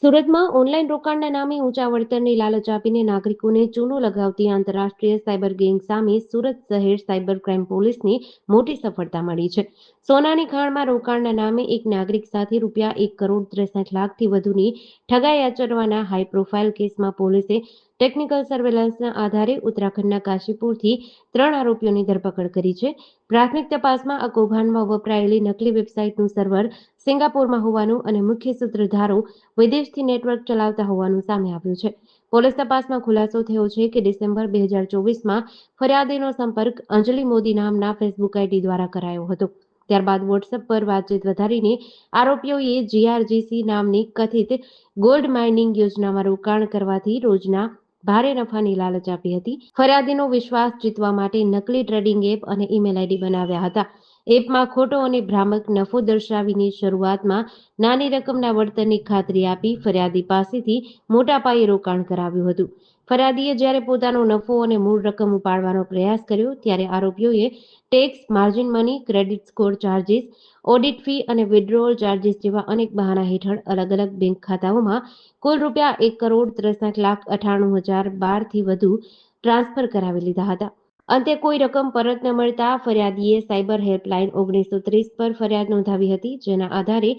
સુરતમાં ઓનલાઈન રોકાણના નામે ઊંચા વળતરની લાલચ આપીને નાગરિકોને ચૂનો લગાવતી આંતરરાષ્ટ્રીય સાયબર ગેંગ સામે સુરત શહેર સાયબર ક્રાઇમ પોલીસની મોટી સફળતા મળી છે. સોનાની ખાણમાં રોકાણના નામે એક નાગરિક સાથે ₹1,63,63,00,000થી વધુની ઠગાઈ આચરવાના હાઈ પ્રોફાઇલ કેસમાં પોલીસે ટેકનિકલ સર્વેલન્સના આધારે ઉત્તરાખંડના કાશીપુરથી 3 આરોપીઓની ધરપકડ કરી છે. પ્રાથમિક તપાસમાં આ કૌભાંડમાં વપરાયેલી નકલી વેબસાઇટનું સર્વર સિંગાપોરમાં હોવાનું અને મુખ્ય સૂત્રધારો વિદેશથી નેટવર્ક ચલાવતા હોવાનું સામે આવ્યું છે. પોલીસ તપાસમાં ખુલાસો થયો છે કે ડિસેમ્બર 2024માં ફરિયાદીનો સંપર્ક અંજલિ મોદી નામના ફેસબુક આઈડી દ્વારા કરાયો હતો. ત્યારબાદ વોટ્સએપ પર વાતચીત વધારીને આરોપીઓએ જીઆરજીસી નામની કથિત ગોલ્ડ માઇનિંગ યોજનામાં રોકાણ કરવાથી રોજના ભારે નફાની લાલચ આપી હતી. ફરિયાદીનો વિશ્વાસ જીતવા માટે નકલી ટ્રેડિંગ એપ અને ઈમેલ આઈડી બનાવ્યા હતા. એપમાં ખોટો અને ભ્રામક નફો દર્શાવીને શરૂઆતમાં નાની રકમના વળતરની ખાતરી આપી ફરિયાદી પાસેથી મોટા પાયે રોકાણ કરાવ્યું હતું. ફરિયાદીએ જ્યારે પોતાનો નફો અને મૂળ રકમ ઉપાડવાનો પ્રયાસ કર્યો ત્યારે આરોપીઓએ tax, margin money, credit score charges, audit fee અને વિડ્રોઅલ ચાર્જિસ જેવા અનેક બહાના હેઠળ અલગ-અલગ બેંક ખાતાઓમાં કુલ ₹1,63,98,012થી વધુ ટ્રાન્સફર કરાવી લીધા હતા. અંતે કોઈ રકમ પરત ન મળતા ફરિયાદીએ સાયબર હેલ્પલાઇન 1930 પર ફરિયાદ નોંધાવી હતી, જેના આધારે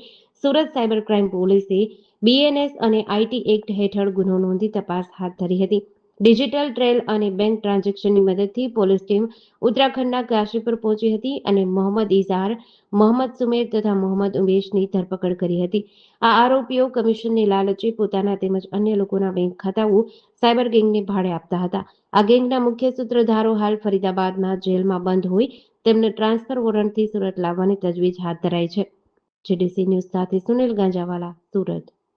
સુરત સાયબર ક્રાઇમ પોલીસે બીએનએસ અને આઈટી એક્ટ હેઠળ ગુનો નોંધી તપાસ હાથ ધરી હતી. ડિજિટલ ટ્રેલ અને બેંક ટ્રાન્ઝેક્શનની મદદથી પોલીસ ટીમ ઉત્તરાખંડના કાશીપુર પહોંચી હતી અને મોહમ્મદ ઇઝહાર, મોહમ્મદ સુમેર તથા મોહમ્મદ ઉમેશની ધરપકડ કરી હતી. આ આરોપીઓ કમિશનની લાલચે પોતાના તેમજ અન્ય લોકોના બેંક ખાતાઓ સાયબર ગેંગને ભાડે આપતા હતા. આ ગેંગના મુખ્ય સૂત્રધારો હાલ ફરીદાબાદમાં જેલમાં બંધ હોય તેમને ટ્રાન્સફર વોરંટથી સુરત લાવવાની તજવીજ હાથ ધરાઈ છે. જીડીસી ન્યૂઝ સાથે સુનિલ ગાંજાવાલા, સુરત.